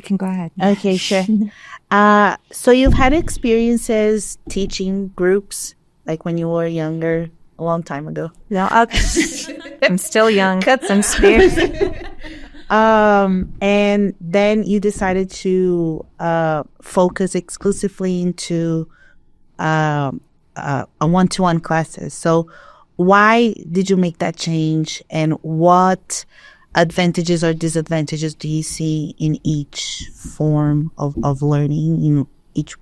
can go ahead. Okay, sure. So you've had experiences teaching groups, like when you were younger, a long time ago. No, I'm still young. Cuts and spears. And then you decided to focus exclusively into a one-to-one classes. So why did you make that change, and what advantages or disadvantages do you see in each form of learning, in each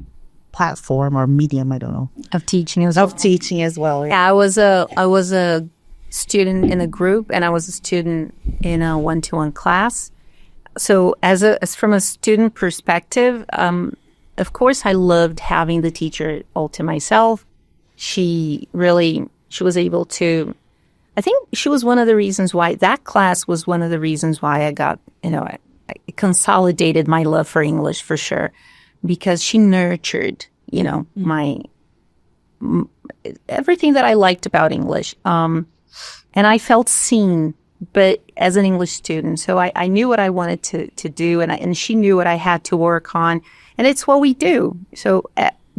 platform or medium? I don't know. Of teaching as well. Of teaching as well. Yeah, I was a student in a group, and I was a student in a one-to-one class. So as from a student perspective, of course, I loved having the teacher all to myself. She was able to, I think she was one of the reasons why, that class was one of the reasons why I got, I consolidated my love for English for sure, because she nurtured, my, everything that I liked about English. And I felt seen, but as an English student. So I knew what I wanted to do, and she knew what I had to work on. And it's what we do. So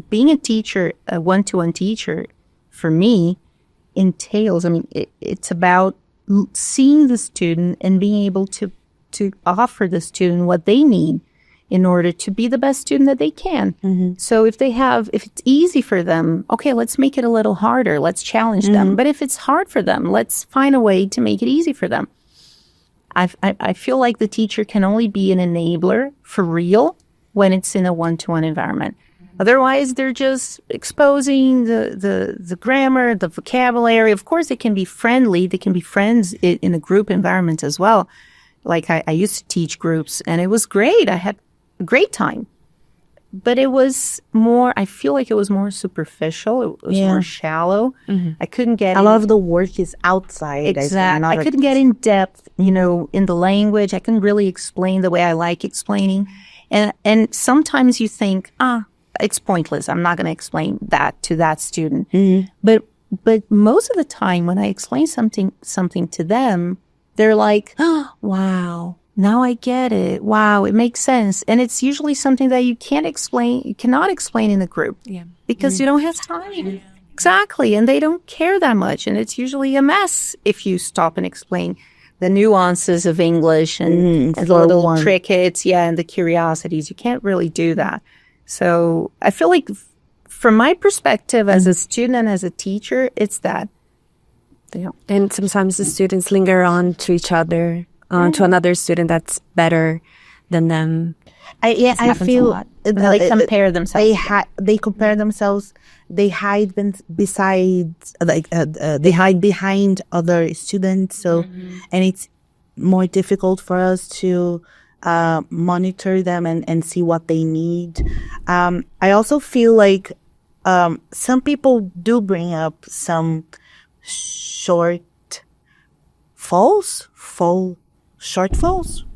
being a teacher, a one-to-one teacher, for me, entails, it's about seeing the student and being able to offer the student what they need in order to be the best student that they can. Mm-hmm. So if it's easy for them, okay, let's make it a little harder. Let's challenge them. But if it's hard for them, let's find a way to make it easy for them. I feel like the teacher can only be an enabler for real when it's in a one-to-one environment. Otherwise, they're just exposing the grammar, the vocabulary. Of course, they can be friendly. They can be friends in a group environment as well. Like I used to teach groups, and it was great. I had a great time. But it was more, I feel like it was more superficial. It was more shallow. Mm-hmm. I couldn't get a lot of the work is outside. Exactly. I couldn't get in depth, in the language. I couldn't really explain the way I like explaining. And sometimes you think, it's pointless. I'm not going to explain that to that student. Mm-hmm. But most of the time when I explain something to them, they're like, oh, wow, now I get it. Wow, it makes sense. And it's usually something that you cannot explain in a group. Yeah. Because you don't have time. Yeah. Exactly. And they don't care that much. And it's usually a mess if you stop and explain the nuances of English and the little trickets, and the curiosities. You can't really do that. So I feel like from my perspective as a student and as a teacher, it's that. And sometimes the students linger on to each other, to another student that's better than them. I feel they compare themselves. They compare themselves. They hide they hide behind other students. So, and it's more difficult for us to monitor them and see what they need. I also feel like some people do bring up some shortfalls.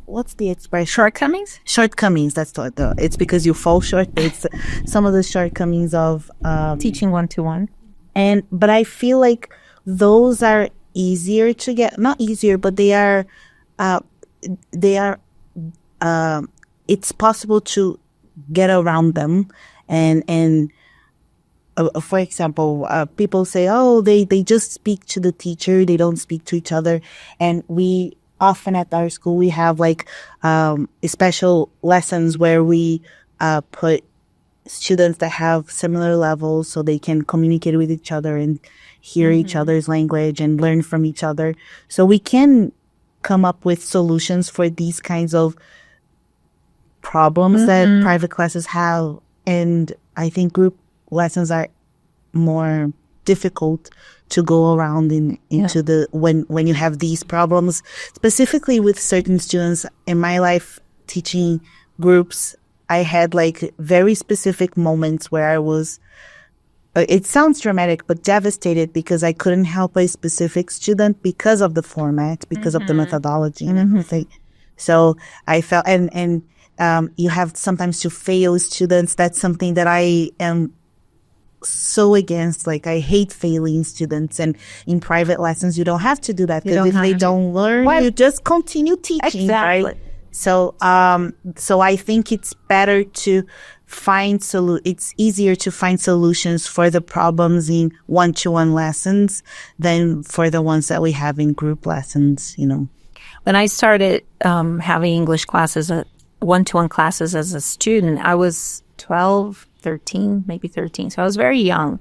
What's the expression? Shortcomings? Shortcomings. That's it's because you fall short. But it's some of the shortcomings of teaching one-to-one. But I feel like those are easier to get. Not easier, but they are. It's possible to get around them, and for example, people say, oh, they just speak to the teacher, they don't speak to each other. And we often at our school, we have like special lessons where we put students that have similar levels so they can communicate with each other and hear each other's language and learn from each other. So we can come up with solutions for these kinds of problems that private classes have. And I think group lessons are more difficult to go around into the when you have these problems, specifically with certain students. In my life teaching groups, I had like very specific moments where I was it sounds dramatic, but devastated because I couldn't help a specific student because of the format, because of the methodology and everything. So I felt, and you have sometimes to fail students. That's something that I am so against. Like, I hate failing students, and in private lessons you don't have to do that, because if they don't learn, you just continue teaching. Exactly. Right? So I think it's better to find it's easier to find solutions for the problems in one-to-one lessons than for the ones that we have in group lessons, you know. When I started having English classes, one-to-one classes as a student, I was 12, 13, maybe 13. So I was very young.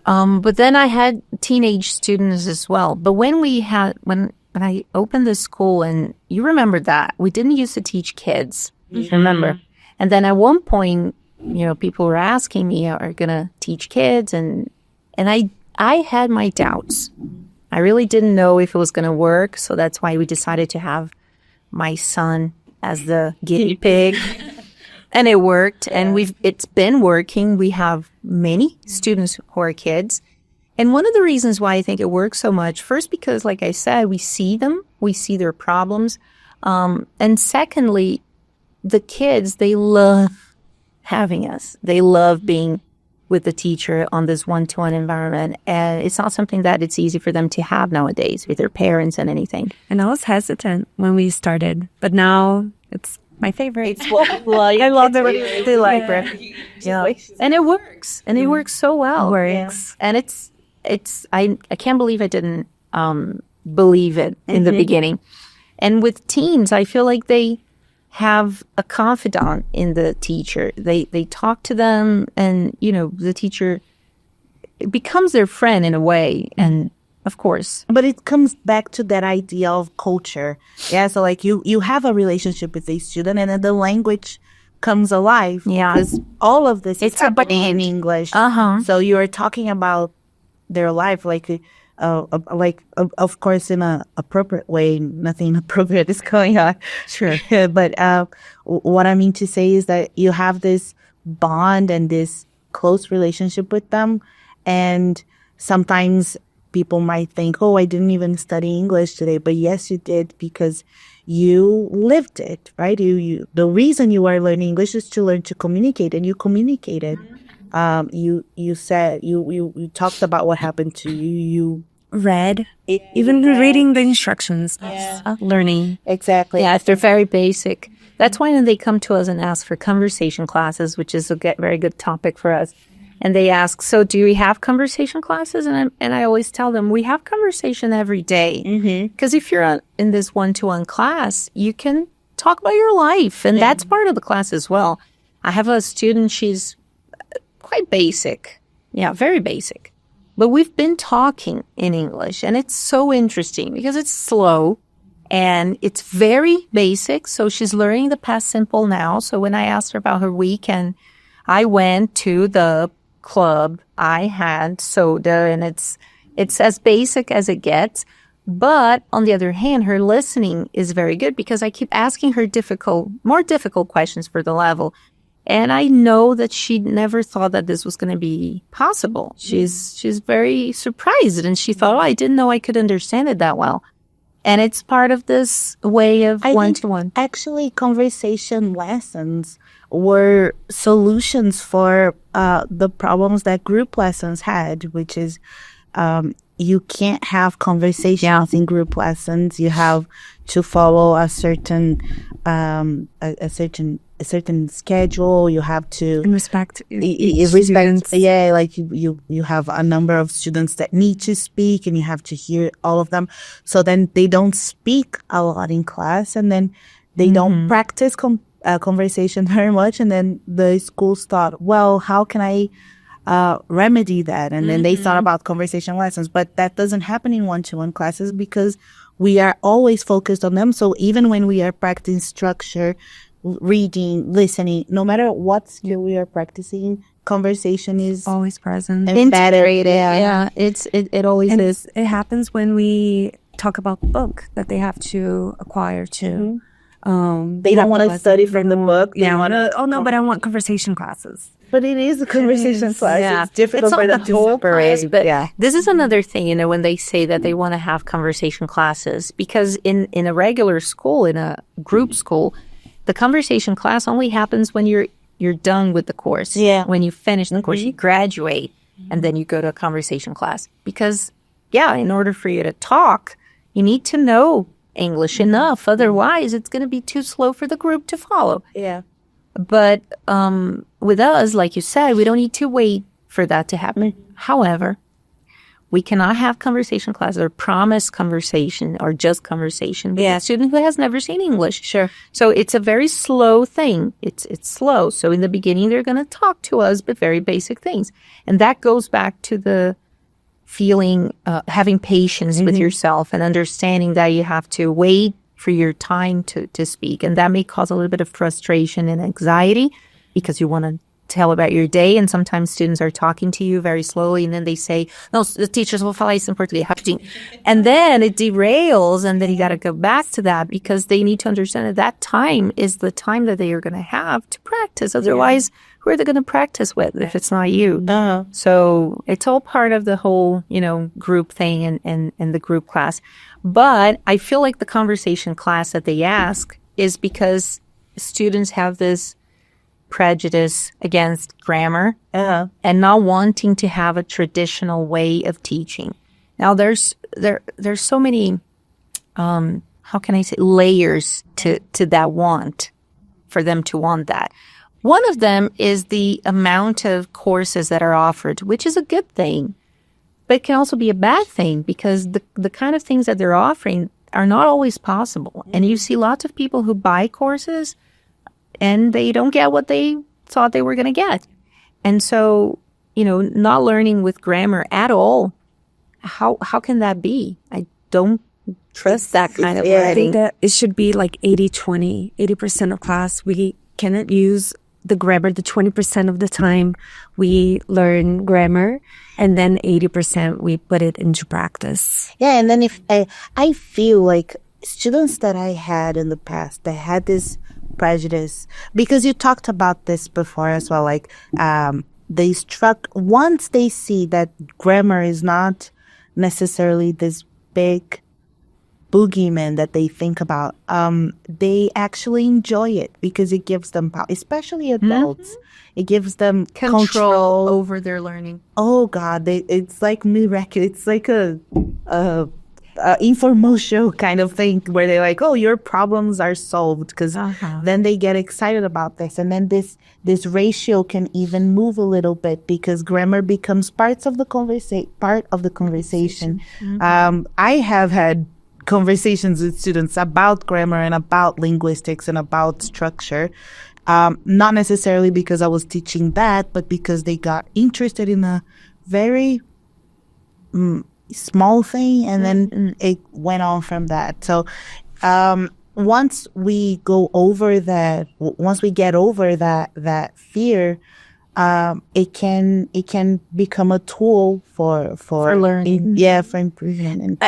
But then I had teenage students as well. But when I opened the school, and you remember that, we didn't used to teach kids, remember? And then at one point, you know, people were asking me, are you going to teach kids? And I had my doubts. I really didn't know if it was going to work. So that's why we decided to have my son as the guinea pig. And it worked. Yeah. And it's been working. We have many students who are kids. And one of the reasons why I think it works so much, first, because like I said, we see them, we see their problems. And secondly, the kids, they love having us. They love being with the teacher on this one-to-one environment. And it's not something that it's easy for them to have nowadays with their parents and anything. And I was hesitant when we started, but now it's my favorite. It's what I love it. They like it. Yeah. And it works. And it works so well. It works. Yeah. And I can't believe I didn't believe it in the beginning. And with teens, I feel like they have a confidant in the teacher. They talk to them, and you know, the teacher becomes their friend in a way. And of course, but it comes back to that idea of culture. Yeah, so like you have a relationship with a student, and then the language comes alive. Yeah, because all of this is happening in English. So you are talking about their life, of course, in a appropriate way. Nothing appropriate is going on. Sure. But what I mean to say is that you have this bond and this close relationship with them. And sometimes people might think, oh, I didn't even study English today. But yes, you did, because you lived it, right? The reason you are learning English is to learn to communicate, and you communicated. You said, you talked about what happened to you. You read, even reading the instructions, learning. Exactly. Yeah, if they're very basic. That's why when they come to us and ask for conversation classes, which is a very good topic for us, and they ask, so do we have conversation classes? And I always tell them, we have conversation every day. Because if you're in this one-to-one class, you can talk about your life, and that's part of the class as well. I have a student, she's quite basic. Yeah, very basic. But we've been talking in English, and it's so interesting because it's slow and it's very basic. So she's learning the past simple now. So when I asked her about her weekend, I went to the club. I had soda, and it's as basic as it gets. But on the other hand, her listening is very good because I keep asking her more difficult questions for the level. And I know that she never thought that this was going to be possible. She's very surprised, and she thought, oh, I didn't know I could understand it that well. And it's part of this way of one-to-one. Actually, conversation lessons were solutions for the problems that group lessons had, which is you can't have conversations in group lessons. You have to follow a certain schedule. You have to respect. Yeah, like you have a number of students that need to speak, and you have to hear all of them. So then they don't speak a lot in class, and then they don't practice conversation very much. And then the schools thought, well, how can I remedy that? And then they thought about conversation lessons, but that doesn't happen in one-to-one classes because we are always focused on them. So even when we are practicing structure, reading, listening, no matter what skill we are practicing, conversation is always present. Integrated. Yeah, it always is. It happens when we talk about the book that they have to acquire too. They don't want to study from the book. They want to. Oh no, but I want conversation classes. But it is a conversation class. Yeah. It's difficult for them to separate. But this is another thing, you know, when they say that they want to have conversation classes, because in a regular school, in a group school, the conversation class only happens when you're done with the course. Yeah. When you finish the course, you graduate, and then you go to a conversation class. Because, in order for you to talk, you need to know English enough. Otherwise, it's going to be too slow for the group to follow. Yeah. But with us, like you said, we don't need to wait for that to happen. However, we cannot have conversation classes or promise conversation or just conversation with a student who has never seen English. Sure. So it's a very slow thing. It's slow. So in the beginning, they're going to talk to us, but very basic things. And that goes back to the feeling, having patience with yourself and understanding that you have to wait for your time to speak. And that may cause a little bit of frustration and anxiety because you want to tell about your day, and sometimes students are talking to you very slowly, and then they say, no, the teachers will falar isso em português, rapidinho. And then it derails, and then you got to go back to that because they need to understand that that time is the time that they are going to have to practice. Otherwise, who are they going to practice with if it's not you? So it's all part of the whole, group thing and the group class. But I feel like the conversation class that they ask is because students have this prejudice against grammar and not wanting to have a traditional way of teaching. Now, there's so many, how can I say, layers to that want, for them to want that. One of them is the amount of courses that are offered, which is a good thing, but it can also be a bad thing because the kind of things that they're offering are not always possible. And you see lots of people who buy courses and they don't get what they thought they were going to get. And so, not learning with grammar at all, how can that be? I don't trust that kind of I writing. think that it should be like 80-20. 80% of class, we cannot use the grammar. The 20% of the time we learn grammar, and then 80% we put it into practice. Yeah, and then if I feel like students that I had in the past that had this prejudice, because you talked about this before as well, like once they see that grammar is not necessarily this big boogeyman that they think about, they actually enjoy it because it gives them power, especially adults. It gives them control over their learning. Oh God, it's like miraculous. It's like a infomercial kind of thing where they're like, oh, your problems are solved, because then they get excited about this, and then this ratio can even move a little bit because grammar becomes part of the conversation. I have had conversations with students about grammar and about linguistics and about structure, not necessarily because I was teaching that, but because they got interested in a very small thing, and then it went on from that. So once we get over that fear, it can become a tool for learning. For improvement.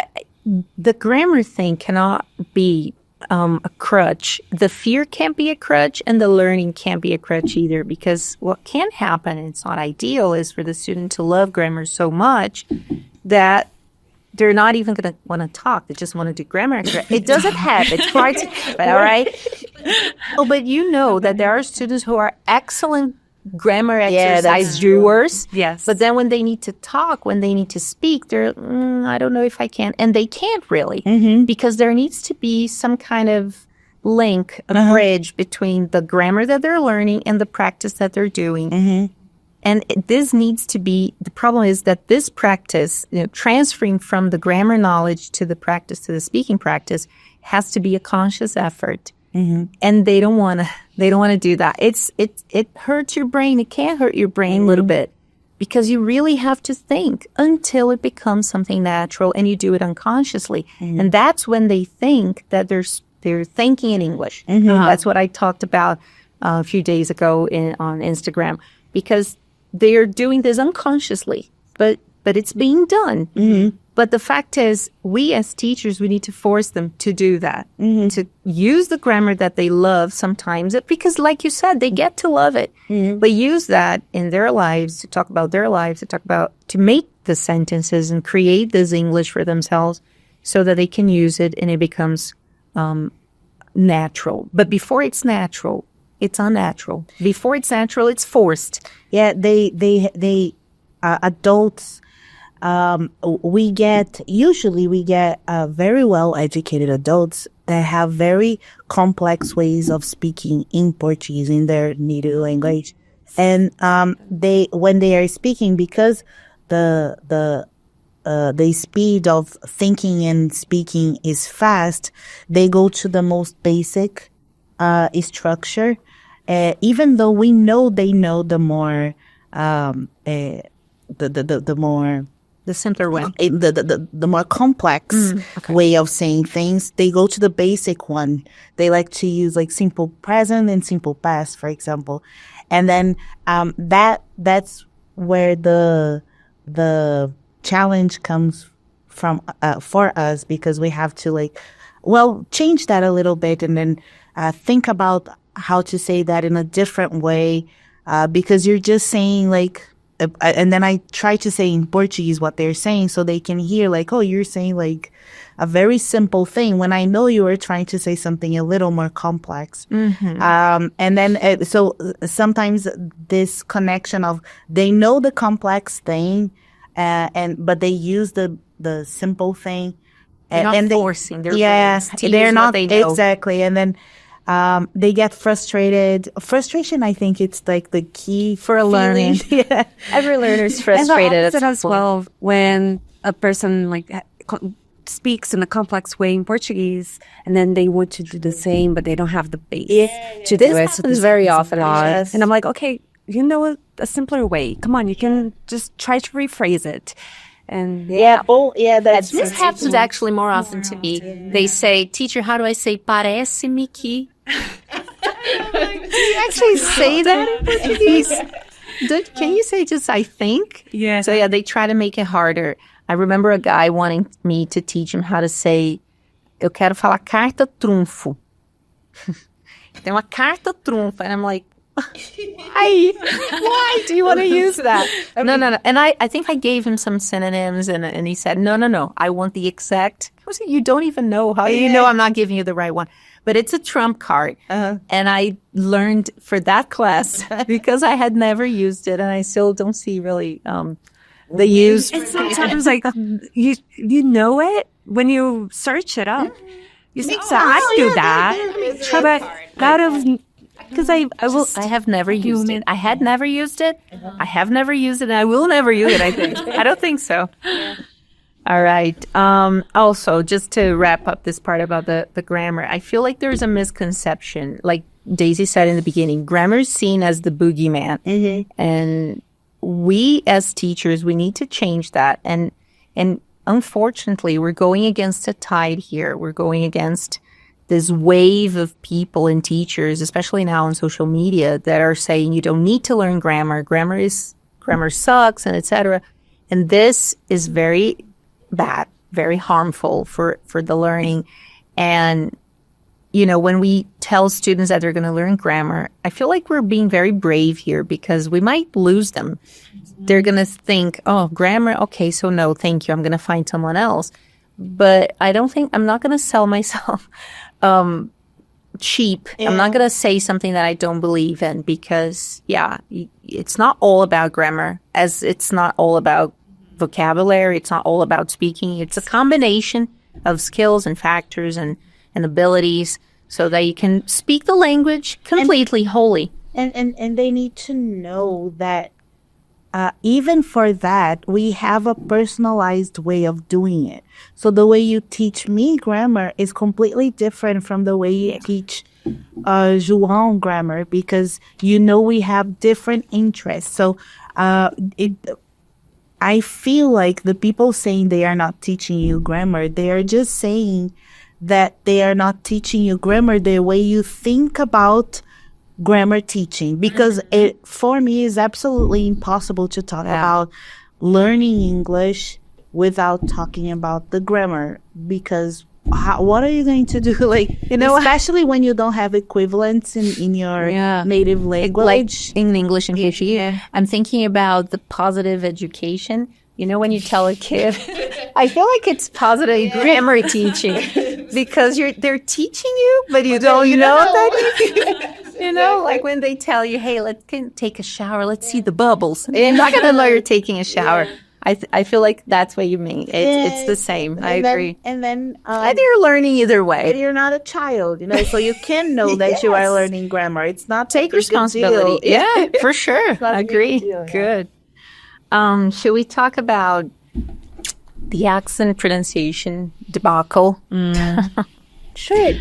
The grammar thing cannot be a crutch. The fear can't be a crutch, and the learning can't be a crutch either, because what can happen, and it's not ideal, is for the student to love grammar so much that they're not even going to want to talk. They just want to do grammar. It doesn't happen. It's hard to happen, all right? But you know that there are students who are excellent grammar exercise doers. Yes. But then when they need to talk, when they need to speak, they're, I don't know if I can. And they can't really, because there needs to be some kind of link, a bridge between the grammar that they're learning and the practice that they're doing. And this needs to be, the problem is that this practice, transferring from the grammar knowledge to the practice, to the speaking practice, has to be a conscious effort. And they don't want to do that. It hurts your brain. It can hurt your brain a little bit, because you really have to think until it becomes something natural, and you do it unconsciously. And that's when they think that they're thinking in English. That's what I talked about a few days ago on Instagram, because they are doing this unconsciously, but it's being done. But the fact is, we as teachers, we need to force them to do that, to use the grammar that they love sometimes, because like you said, they get to love it, but use that in their lives, to talk about their lives, to make the sentences and create this English for themselves so that they can use it and it becomes natural. But before it's natural, it's unnatural. Before it's natural, it's forced. Yeah, they adults usually we get very well educated adults that have very complex ways of speaking in Portuguese, in their native language. And when they are speaking, because the speed of thinking and speaking is fast, they go to the most basic structure, even though we know they know the more the more The simpler way. the more complex way of saying things. They go to the basic one. They like to use like simple present and simple past, for example, and then that's where the challenge comes from for us, because we have to change that a little bit, and then think about how to say that in a different way, because you're just saying and then I try to say in Portuguese what they're saying so they can hear oh, you're saying a very simple thing, when I know you are trying to say something a little more complex. And then so sometimes this connection of they know the complex thing, but they use the simple thing. They're not and forcing. They're not exactly. And then they get frustrated. Frustration, I think it's the key for learning. Yeah. Every learner is frustrated. And the opposite as well, when a person speaks in a complex way in Portuguese, and then they want to do the same, but they don't have the base to do it. This happens very often. Yes. And I'm like, okay, you know a simpler way. Come on, you can just try to rephrase it. And This happens actually more often to me. They say, "Teacher, how do I say parece-me que?" Do you actually say that in Portuguese? Can you say just "I think"? Yeah. So they try to make it harder. I remember a guy wanting me to teach him how to say, "Eu quero falar carta trunfo." Tem uma carta trunfa, and I'm like, why do you want to use that? No. And I think I gave him some synonyms, and he said, no, I want the exact. I was like, you don't even know. How do you know I'm not giving you the right one? But it's a trump card. And I learned for that class because I had never used it, and I still don't see really the use. And sometimes you know it when you search it up. You say, I do that. But because I have never used it. I had never used it. I have never used it, and I will never use it, I think. I don't think so. All right. Also, just to wrap up this part about the grammar, I feel like there's a misconception. Like Dayse said in the beginning, grammar is seen as the boogeyman. And we as teachers, we need to change that. And unfortunately, we're going against a tide here. We're going against this wave of people and teachers, especially now on social media, that are saying you don't need to learn grammar. Grammar sucks, and etc. And this is very bad, very harmful for the learning. And when we tell students that they're going to learn grammar, I feel like we're being very brave here, because we might lose them. They're going to think, oh, grammar, okay, so no, thank you, I'm going to find someone else. But I'm not going to sell myself cheap. Yeah. I'm not going to say something that I don't believe in, because, it's not all about grammar, as it's not all about vocabulary. It's not all about speaking. It's a combination of skills and factors and abilities so that you can speak the language completely, wholly. And they need to know that even for that, we have a personalized way of doing it. So the way you teach me grammar is completely different from the way you teach João grammar, because we have different interests. So I feel like the people saying they are not teaching you grammar, they are just saying that they are not teaching you grammar the way you think about grammar teaching, because it, for me, is absolutely impossible to talk about learning English without talking about the grammar, because what are you going to do? Especially when you don't have equivalents in your native language. Like in English and Portuguese. I'm thinking about the positive education. When you tell a kid, I feel like it's positive grammar teaching, because they're teaching you, but you don't know that. Like when they tell you, hey, let's take a shower, let's see the bubbles. And you're not going to know you're taking a shower. I feel like that's what you mean. It's the same. I agree. And then I think you're learning either way. you're not a child, so you can know that you are learning grammar. It's not Take a big responsibility. deal. Yeah, for sure. not a big Agree. deal, yeah. Good. Should we talk about the accent pronunciation debacle? Sure.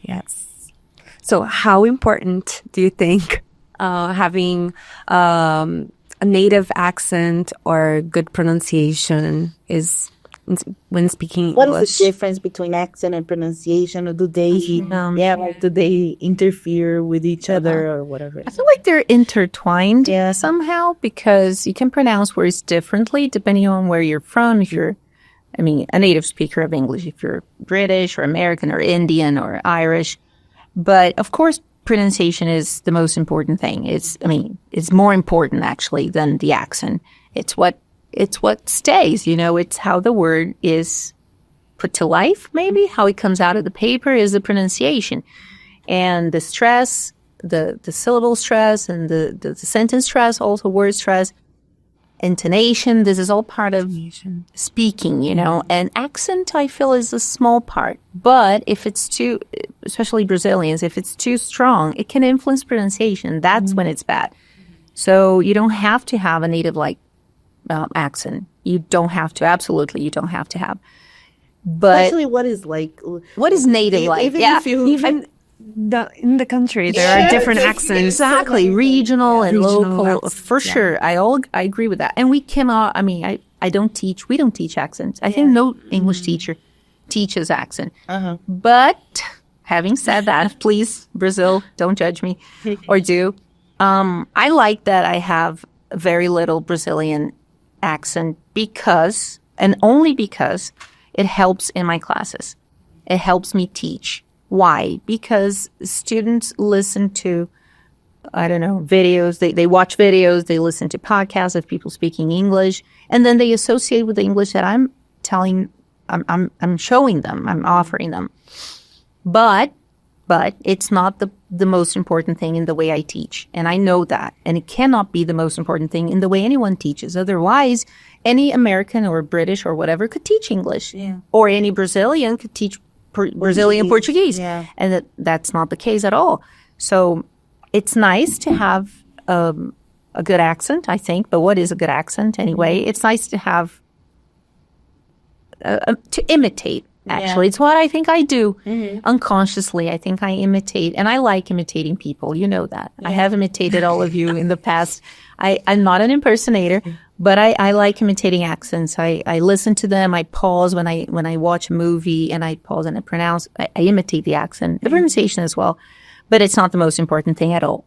Yes. So how important do you think having a native accent or good pronunciation is when speaking What English? is the difference between accent and pronunciation? Or do they, do they interfere with each other or whatever? I feel like they're intertwined Yeah. somehow because you can pronounce words differently depending on where you're from. If you're, a native speaker of English, if you're British or American or Indian or Irish. But of course, pronunciation is the most important thing. It's more important actually than the accent. It's what stays, it's how the word is put to life, maybe how it comes out of the paper is the pronunciation. And the stress, the syllable stress and the sentence stress, also word stress, intonation, this is all part of speaking, and accent I feel is a small part. But if it's too, especially Brazilians, if it's too strong, it can influence pronunciation. That's when it's bad. So you don't have to have a native accent. You don't have to. Absolutely, you don't have to have. But Actually, what is native like? Even Yeah, if you In the country, there are different accents. exactly. Regional and Regional local, accents, for sure. I agree with that. And we cannot. We don't teach accents. I think no English teacher teaches accent. But having said that, please, Brazil, don't judge me, or do. I like that I have very little Brazilian accent because, and only because, it helps in my classes. It helps me teach. Why? Because students listen to, videos. They watch videos. They listen to podcasts of people speaking English, and then they associate with the English that I'm showing them. I'm offering them. But it's not the most important thing in the way I teach, and I know that. And it cannot be the most important thing in the way anyone teaches. Otherwise, any American or British or whatever could teach English, or any Brazilian could teach Brazilian Portuguese. Yeah. And that's not the case at all. So it's nice to have a good accent, I think. But what is a good accent anyway? It's nice to have, to imitate, actually. Yeah. It's what I think I do unconsciously. I think I imitate, and I like imitating people. You know that. I have imitated all of you in the past. I'm not an impersonator, but I like imitating accents. I listen to them. I pause when I watch a movie, and I pause and I imitate the accent, the pronunciation as well. But it's not the most important thing at all.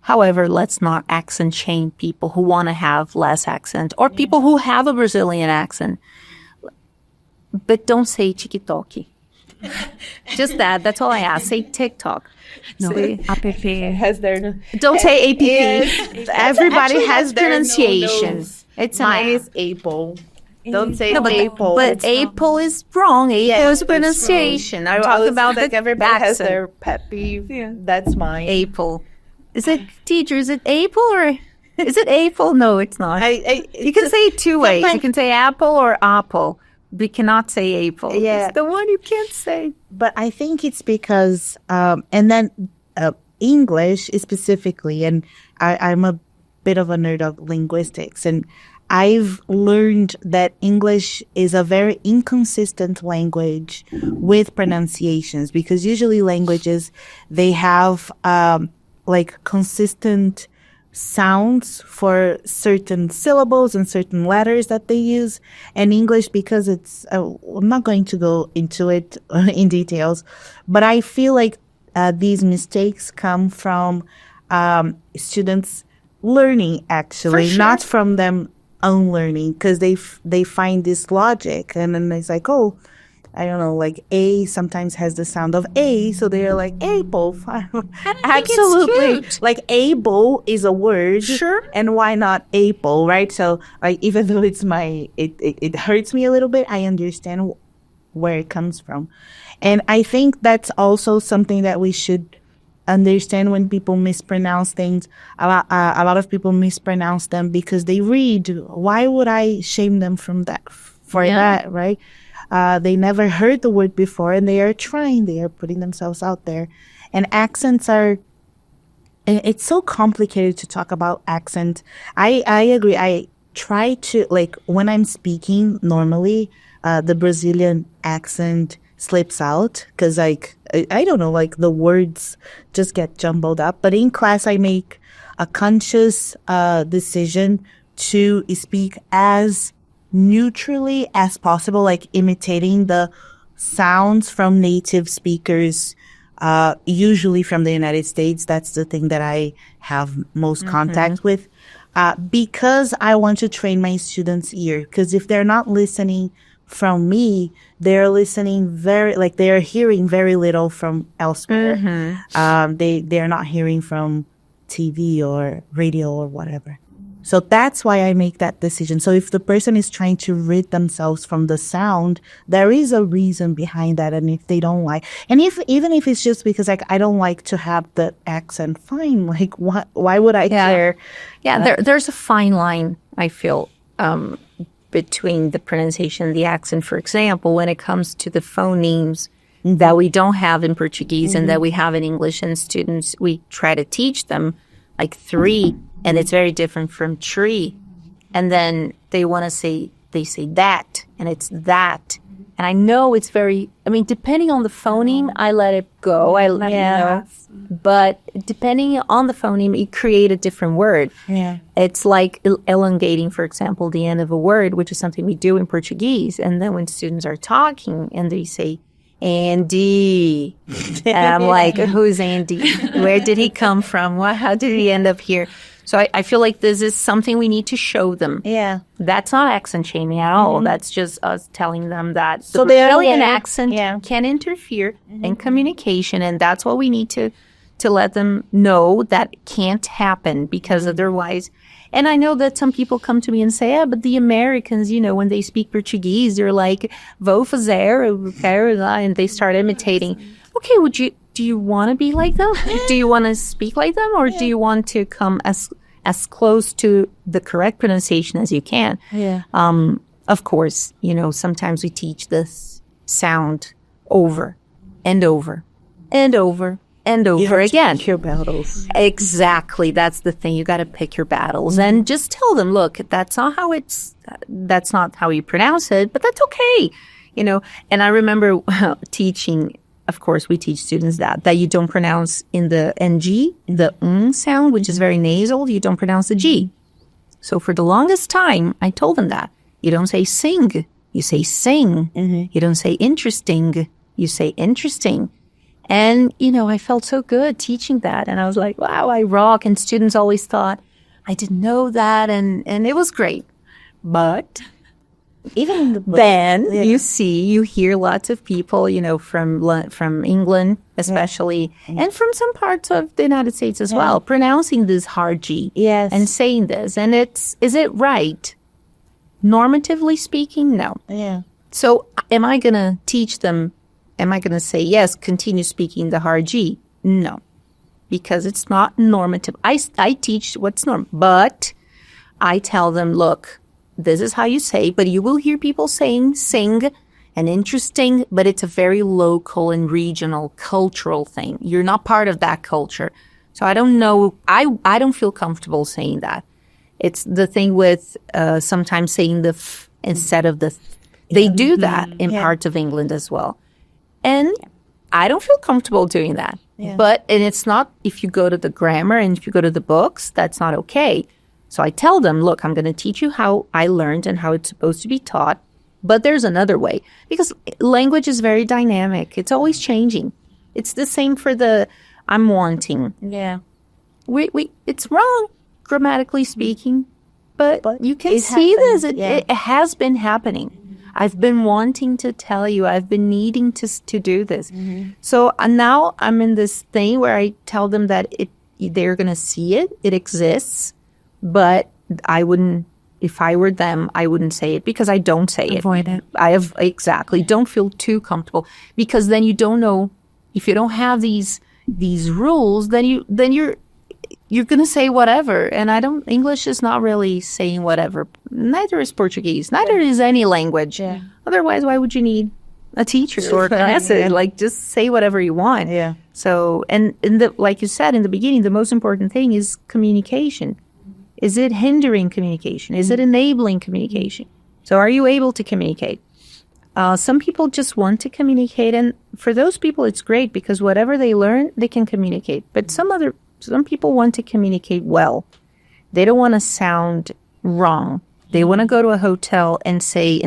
However, let's not accent shame people who want to have less accent or people who have a Brazilian accent. But don't say TikTok. Just that. That's all I ask. Say TikTok. No, Say, app. has their don't say APP. Yes. Everybody Actually, has their pronunciation. no-nos. It's Mine an is Apple. Don't say but Apple. Apple is wrong. Apple is it's pronunciation. I I talk was about like the everybody has accent. their pet peeve. That's mine. Apple. Is it teacher? Is it Apple or is it Apple? No, it's not. You can say it two ways. You can say Apple or Apple. We cannot say Apple. Yeah. It's the one you can't say. But I think it's because, and then English specifically, and I'm a bit of a nerd of linguistics, and I've learned that English is a very inconsistent language with pronunciations, because usually languages, they have consistent sounds for certain syllables and certain letters that they use. And English, because it's, I'm not going to go into it in details, but I feel like these mistakes come from students learning, actually, sure. not from them unlearning, because they find this logic, and then it's like, oh, I don't know, like A sometimes has the sound of A, so they're like Apple. Absolutely, like able is a word, Sure. and why not Apple, right? So like, even though it's it hurts me a little bit, I understand where it comes from, and I think that's also something that we should understand when people mispronounce things. A lot of people mispronounce them because they read. Why would I shame them from that? For that, right? They never heard the word before, and they are trying. They are putting themselves out there. And accents are. It's so complicated to talk about accent. I agree. I try to, like, when I'm speaking normally, the Brazilian accent slips out because, like, I don't know, like, the words just get jumbled up. But in class, I make a conscious decision to speak as neutrally as possible, like imitating the sounds from native speakers, usually from the United States. That's the thing that I have most contact with, because I want to train my students' ear. Because if they're not listening from me, they're listening they're hearing very little from elsewhere. They're not hearing from TV or radio or whatever. So that's why I make that decision. So if the person is trying to rid themselves from the sound, there is a reason behind that. And if they don't like, and even if it's just because, like, I don't like to have the accent, fine. Like, why would I care? Yeah, there's a fine line, I feel, between the pronunciation and the accent. For example, when it comes to the phonemes that we don't have in Portuguese and that we have in English, and students, we try to teach them, like, 3, and it's very different from tree. And then they say that, and it's that. And I know it's depending on the phoneme, I let it go. I let it know. But depending on the phoneme, you create a different word. Yeah. It's like elongating, for example, the end of a word, which is something we do in Portuguese. And then when students are talking and they say, Andy, and I'm like, who's Andy? Where did he come from? How did he end up here? So I feel like this is something we need to show them. Yeah. That's not accent shaming at all. That's just us telling them that So the they're Brazilian aware. accent Yeah. can interfere in communication, and that's what we need to let them know that can't happen, because otherwise. And I know that some people come to me and say, yeah, but the Americans, when they speak Portuguese, they're like, vou fazer, eu quero, and they start imitating. Okay, do you want to be like them? Do you want to speak like them? Or do you want to come as close to the correct pronunciation as you can? Yeah. Of course, sometimes we teach this sound over and over and over and over again. Pick your battles. Exactly. That's the thing. You got to pick your battles and just tell them, look, that's not how you pronounce it, but that's okay. And I remember teaching. Of course, we teach students that you don't pronounce in the NG, the sound, which is very nasal, you don't pronounce the G. So for the longest time, I told them that. You don't say sing, you say sing. You don't say interesting, you say interesting. And, I felt so good teaching that. And I was like, wow, I rock. And students always thought, I didn't know that. And it was great. But Even in the book. then you hear lots of people, from England, especially, and from some parts of the United States as well, pronouncing this hard G. Yes. And saying this. And is it right? Normatively speaking, no. Yeah. So am I going to teach them? Am I going to say, yes, continue speaking the hard G? No, because it's not normative. I teach what's normal, but I tell them, look, this is how you say, but you will hear people saying sing and interesting, but it's a very local and regional cultural thing. You're not part of that culture. So I don't know. I don't feel comfortable saying that. It's the thing with sometimes saying the f instead of the th. They do that in parts of England as well. And I don't feel comfortable doing that. Yeah. And it's not, if you go to the grammar and if you go to the books, that's not okay. So I tell them, look, I'm going to teach you how I learned and how it's supposed to be taught. But there's another way, because language is very dynamic. It's always changing. It's the same for the I'm wanting. Yeah. It's wrong, grammatically speaking, but you can see this. It has been happening. I've been wanting to tell you. I've been needing to do this. So now I'm in this thing where I tell them that they're going to see it. It exists, but I wouldn't. If I were them, I wouldn't say it, because I don't say it. Avoid it. Exactly. Don't feel too comfortable, because then you don't know, if you don't have these these rules, then you're going to say whatever. And English is not really saying whatever. Neither is Portuguese. Neither is any language. Yeah. Otherwise, why would you need a teacher or a class? Like, just say whatever you want. Yeah. So, and like you said in the beginning, the most important thing is communication. Is it hindering communication? Is it enabling communication? So are you able to communicate? Some people just want to communicate, and for those people, it's great because whatever they learn, they can communicate. But some people want to communicate well. They don't want to sound wrong. They want to go to a hotel and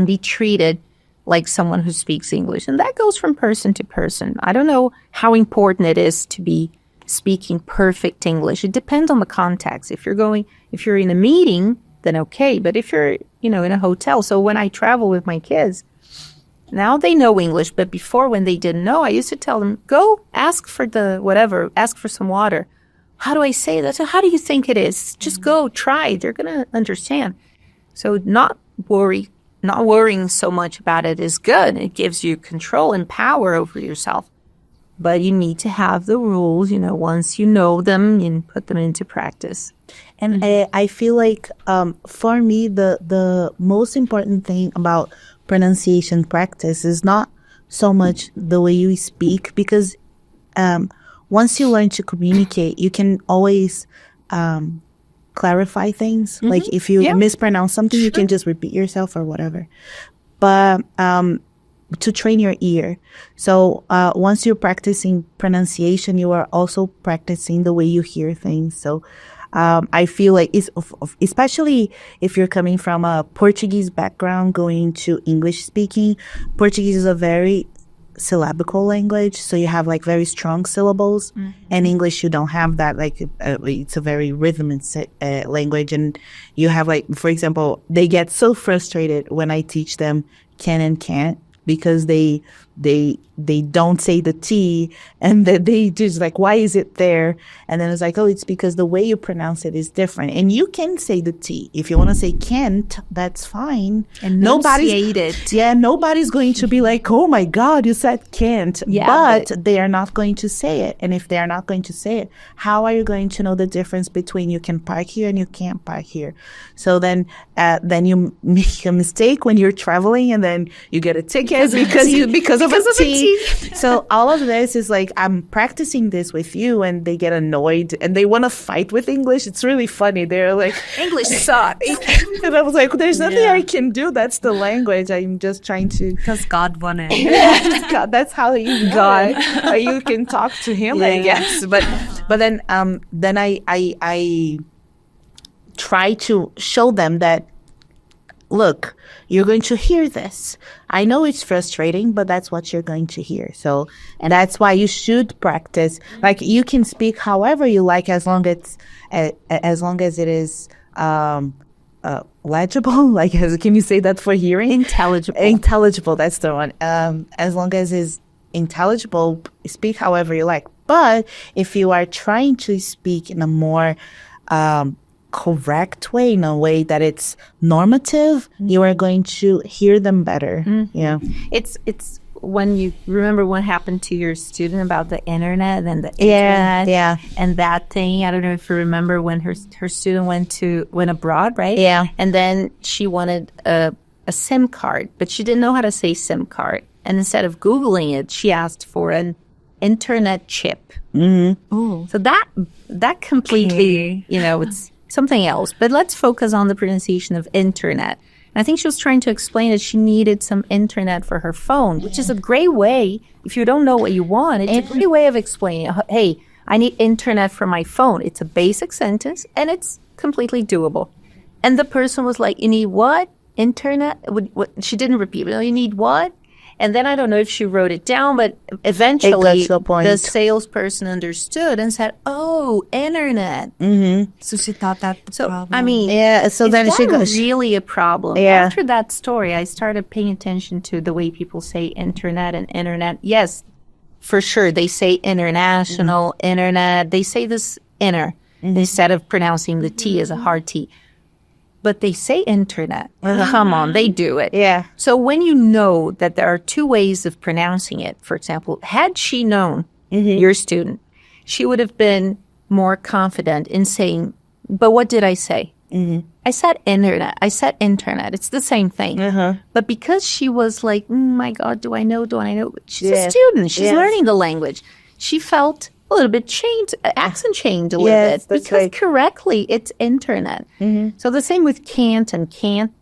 be treated like someone who speaks English. And that goes from person to person. I don't know how important it is to be speaking perfect English. It depends on the context. If you're in a meeting, then okay. But if you're, in a hotel. So when I travel with my kids, now they know English. But before, when they didn't know, I used to tell them, go ask for ask for some water. How do I say that? So how do you think it is? Just go, try. They're going to understand. So not worrying so much about it is good. It gives you control and power over yourself. But you need to have the rules, once you know them and put them into practice. And I feel like for me, the most important thing about pronunciation practice is not so much the way you speak, because once you learn to communicate, you can always clarify things. Mm-hmm. Like if you mispronounce something, you can just repeat yourself or whatever. But to train your ear. So once you're practicing pronunciation, you are also practicing the way you hear things. So I feel like especially if you're coming from a Portuguese background going to English speaking, Portuguese is a very syllabical language, so you have like very strong syllables. Mm-hmm. And English, you don't have that. Like it's a very rhythmic language, and you have like, for example, they get so frustrated when I teach them can and can't, because they don't say the T, and then they just like, why is it there? And then it's like, oh, it's because the way you pronounce it is different. And you can say the T. If you want to say can't, that's fine. And nobody's going to be like, oh my God, you said can't. Yeah, but they are not going to say it. And if they are not going to say it, how are you going to know the difference between you can park here and you can't park here? So then you make a mistake when you're traveling, and then you get a ticket because of a T. So all of this is like, I'm practicing this with you, and they get annoyed and they want to fight with English. It's really funny. They're like, English sucks. And I was like, there's nothing I can do. That's the language. I'm just trying to. Because God wanted. God, that's how you got. You can talk to him, I guess. But then I try to show them that, look, you're going to hear this. I know it's frustrating, but that's what you're going to hear. So, and that's why you should practice. Like, you can speak however you like, as long as it is legible. Like, can you say that for hearing? Intelligible. That's the one. As long as it's intelligible, speak however you like. But if you are trying to speak in a more correct way, in a way that it's normative, you are going to hear them better. Mm-hmm. Yeah. It's when you remember what happened to your student about the internet and the internet and that thing. I don't know if you remember when her student went abroad, right? Yeah. And then she wanted a SIM card, but she didn't know how to say SIM card. And instead of Googling it, she asked for an internet chip. Mm-hmm. Ooh. So that completely, it's something else. But let's focus on the pronunciation of internet. And I think she was trying to explain that she needed some internet for her phone, which is a great way. If you don't know what you want, it's a great way of explaining, hey, I need internet for my phone. It's a basic sentence, and it's completely doable. And the person was like, you need what? Internet? She didn't repeat. You need what? And then I don't know if she wrote it down, but eventually the salesperson understood and said, oh, internet. Mm-hmm. So she thought that's the problem. I mean, so then she goes, really a problem. Yeah. After that story, I started paying attention to the way people say internet and internet. Yes, for sure. They say international, internet. They say this inner instead of pronouncing the T as a hard T. But they say internet. Come on, they do it. Yeah. So when you know that there are two ways of pronouncing it, for example, had she known, your student, she would have been more confident in saying, but what did I say? I said internet. I said internet. It's the same thing. But because she was like, my God, do I know? She's a student. She's learning the language. She felt a little bit changed, accent changed a little bit. Because correctly, it's internet. So the same with can't and can't,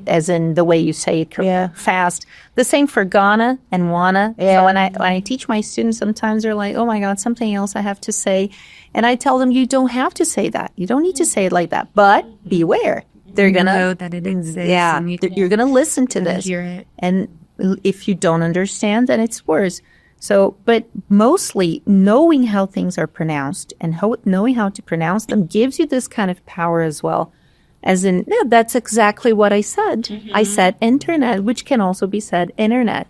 as in the way you say it fast. The same for gonna and wanna. So when I teach my students, sometimes they're like, oh my God, something else I have to say. And I tell them, you don't have to say that. You don't need to say it like that. But beware. They're going to know that it exists. Yeah, you're going to listen to this. Hear it. And if you don't understand, then it's worse. So, but mostly knowing how things are pronounced and knowing how to pronounce them gives you this kind of power as well. As in, yeah, that's exactly what I said. I said internet, which can also be said internet.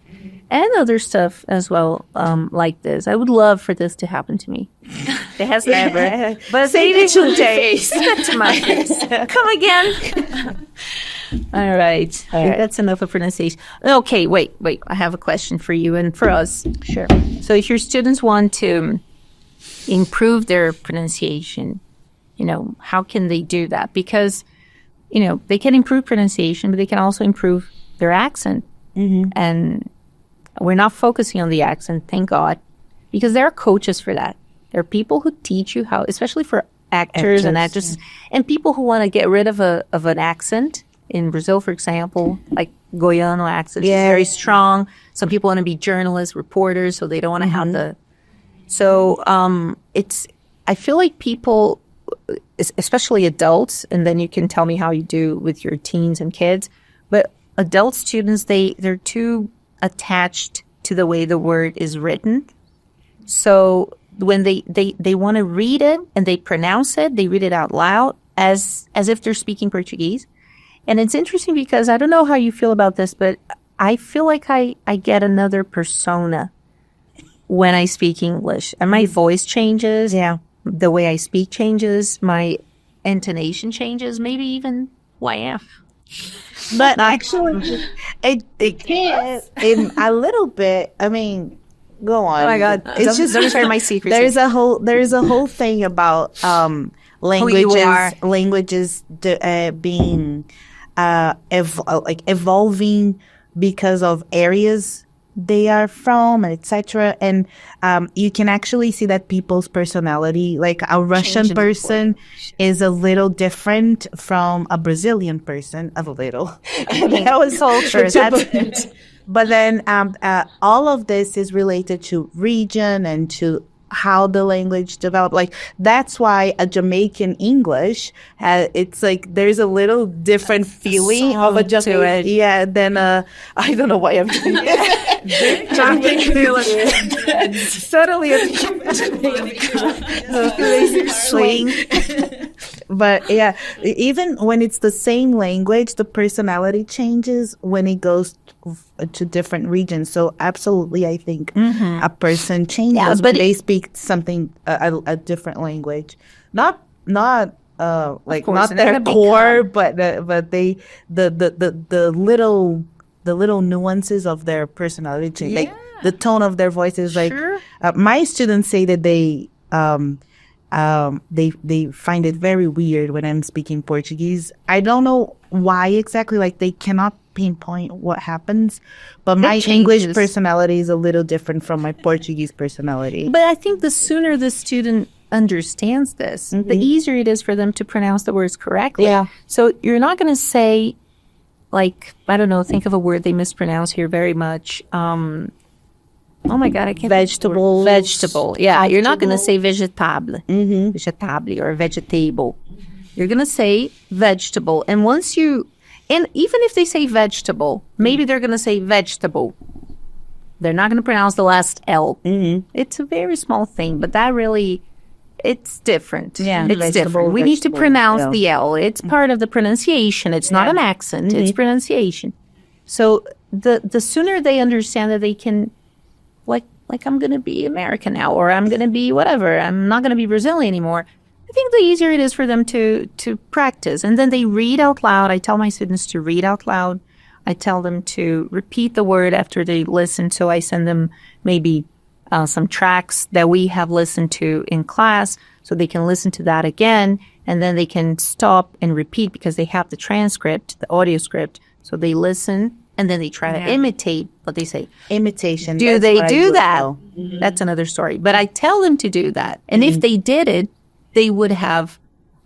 And other stuff as well, like this. I would love for this to happen to me. It has never. But say it to my face. Say it to my face. Come again. All right. I think that's enough of pronunciation. Okay, wait. I have a question for you and for us. Sure. So if your students want to improve their pronunciation, how can they do that? Because, they can improve pronunciation, but they can also improve their accent. And we're not focusing on the accent, thank God, because there are coaches for that. There are people who teach you how, especially for actors and actresses, and people who want to get rid of an accent. In Brazil, for example, like Goiano accent is very strong. Some people want to be journalists, reporters, so they don't want to have the. So I feel like people, especially adults, and then you can tell me how you do with your teens and kids, but adult students, they're too attached to the way the word is written. So when they want to read it and they pronounce it, they read it out loud as if they're speaking Portuguese. And it's interesting because I don't know how you feel about this, but I feel like I get another persona when I speak English. And my voice changes. Yeah. The way I speak changes. My intonation changes. Maybe even who I am. But actually, it can in a little bit. I mean, go on. Oh my God! It's don't share my secrets. There's a whole thing about languages being evolving because of areas they are from, etc. And you can actually see that people's personality, like a Russian person is a little different from a Brazilian person, a little. That was culture. But then all of this is related to region and to how the language developed. Like, that's why a Jamaican English, it's like there's a little different feeling of a Jamaican. Yeah, than I don't know why I'm doing it. Suddenly a swing. But yeah, even when it's the same language, the personality changes when it goes to different regions. So absolutely, I think a person changes when they speak something a different language. Not their core, but they the little nuances of their personality change. Like the tone of their voices. Like my students say that they find it very weird when I'm speaking Portuguese. I don't know why exactly. Like, they cannot pinpoint what happens, but my English personality is a little different from my Portuguese personality. But I think the sooner the student understands this, the easier it is for them to pronounce the words correctly. Yeah. So you're not going to say, like, I don't know, think of a word they mispronounce here very much. Oh my God, I can't. Vegetable. Yeah, you're not going to say vegetable, vegetable or vegetable. You're going to say vegetable. And and even if they say vegetable, maybe they're going to say vegetable. They're not going to pronounce the last L. It's a very small thing, but that really, it's different. Yeah, it's different. We need to pronounce the L. It's part of the pronunciation. It's not an accent. It's pronunciation. So the sooner they understand that they can, like I'm going to be American now, or I'm going to be whatever. I'm not going to be Brazilian anymore. I think the easier it is for them to practice. And then they read out loud. I tell my students to read out loud. I tell them to repeat the word after they listen. So I send them maybe some tracks that we have listened to in class, so they can listen to that again, and then they can stop and repeat because they have the transcript, the audio script. So they listen and then they try to imitate what they say. Imitation. Do they do that? That's another story. But I tell them to do that. And if they did it, they would have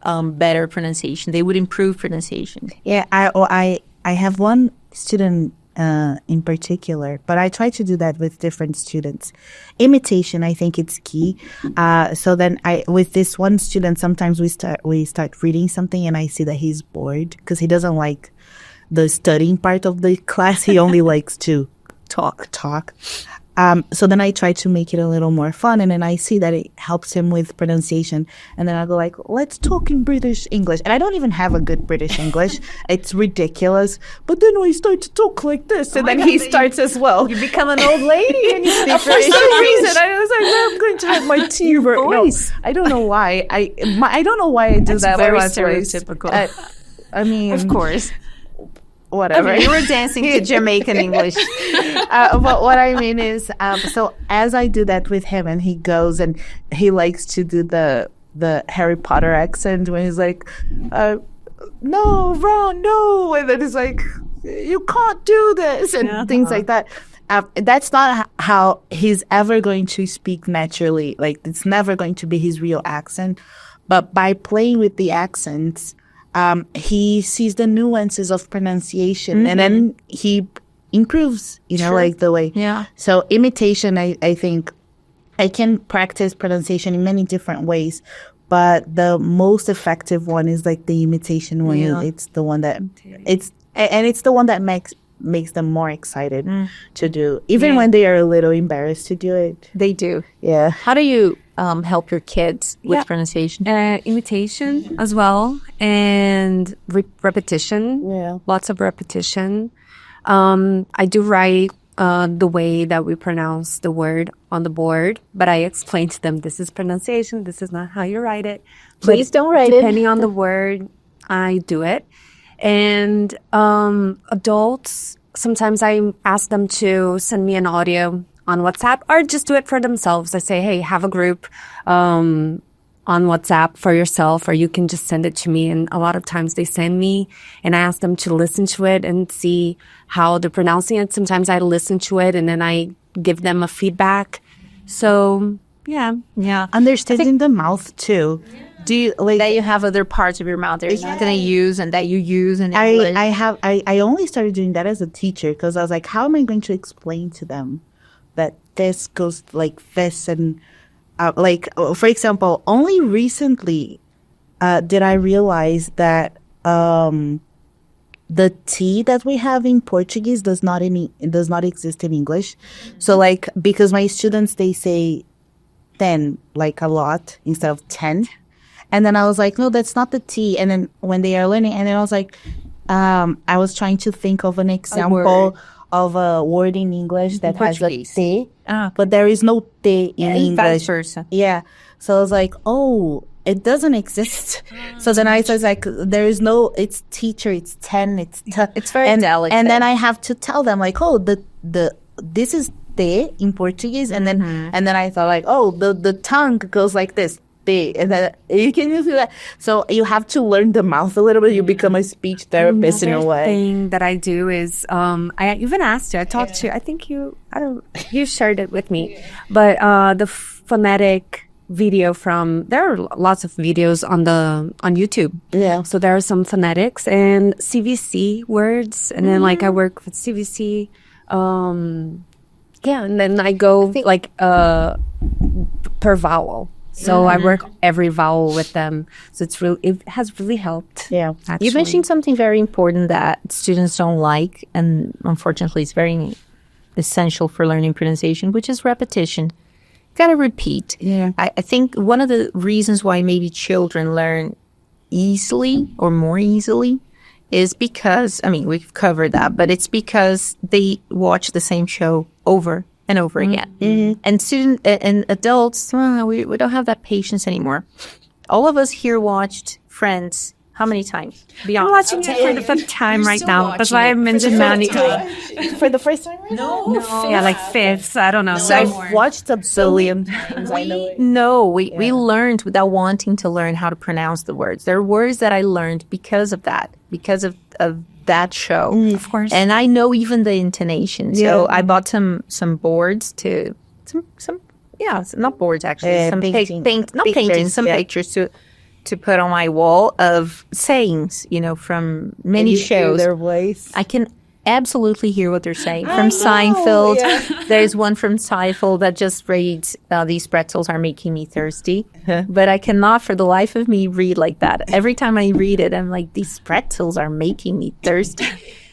better pronunciation. They would improve pronunciation. Yeah, I have one student in particular, but I try to do that with different students. Imitation, I think it's key. So then with this one student, sometimes we start reading something and I see that he's bored because he doesn't like the studying part of the class. He only likes to talk. So then I try to make it a little more fun, and then I see that it helps him with pronunciation. And then I go like, let's talk in British English. And I don't even have a good British English. It's ridiculous. But then I start to talk like this, and then he starts as well. You become an old lady and you speak For some reason, I was like, I'm going to have my tea. No, I don't know why. I don't know why I do that. Very stereotypical. I mean, of course. Whatever. I mean, you were dancing to Jamaican English. But what I mean is, so as I do that with him, and he goes and he likes to do the Harry Potter accent when he's like, no, Ron, no. And then he's like, you can't do this, and things like that. That's not how he's ever going to speak naturally. Like, it's never going to be his real accent. But by playing with the accents, he sees the nuances of pronunciation, and then he improves, like the way. Yeah. So imitation, I think I can practice pronunciation in many different ways, but the most effective one is like the imitation one. Yeah. It's the one that it's the one that makes them more excited to do, even when they are a little embarrassed to do it. They do. Yeah. How do you help your kids with pronunciation? Imitation as well, and repetition. Yeah. Lots of repetition. I do write the way that we pronounce the word on the board, but I explain to them, this is pronunciation, this is not how you write it. Please don't write it. Depending on the word, I do it. And adults, sometimes I ask them to send me an audio on WhatsApp, or just do it for themselves. I say, hey, have a group on WhatsApp for yourself, or you can just send it to me. And a lot of times they send me, and I ask them to listen to it and see how they're pronouncing it. Sometimes I listen to it and then I give them a feedback. So yeah. Understanding the mouth too. Do you like that you have other parts of your mouth that you're not going to use and that you use in English? I only started doing that as a teacher, because I was like, how am I going to explain to them that this goes like this? And for example, only recently did I realize that the T that we have in Portuguese does not exist in English. So like, because my students, they say 10 like a lot instead of 10. And then I was like, no, that's not the T. And then when they are learning, and then I was like, I was trying to think of an example of a word in English that has a T, but there is no T in English. Vice versa. Yeah. So I was like, oh, it doesn't exist. So then I was like, there is no, it's teacher, it's 10, it's T. It's very delicate. And then I have to tell them like, oh, this is T in Portuguese. And then, and then I thought like, oh, the tongue goes like this. And then you can use that. So you have to learn the mouth a little bit. You become a speech therapist in a way. Thing that I do is I even asked you. I talked to you. I think you shared it with me. But the phonetic video there are lots of videos on YouTube. Yeah. So there are some phonetics and CVC words, and then like I work with CVC. And then I go like per vowel. So I work every vowel with them. So it has really helped. Yeah. Actually. You mentioned something very important that students don't like, and unfortunately it's very essential for learning pronunciation, which is repetition. You gotta repeat. Yeah. I think one of the reasons why maybe children learn easily or more easily is because, I mean, we've covered that, but it's because they watch the same show over and over again. Mm-hmm. And adults, we don't have that patience anymore. All of us here watched Friends How many times? Be I'm honest. watching it for the fifth time right still now. That's why I watching it mentioned many times. For the first time? No. Yeah, like fifth. I don't know. So I've watched a billion times. I know it. No, we learned without wanting to learn how to pronounce the words. There are words that I learned because of that, because of that show. Of course. And I know even the intonation. So I bought some boards to not boards actually. Some pictures, pictures to put on my wall of sayings, from many shows. Their voice. I can absolutely hear what they're saying. From Seinfeld, there's one from Seinfeld that just reads, these pretzels are making me thirsty. But I cannot for the life of me read like that. Every time I read it, I'm like, these pretzels are making me thirsty.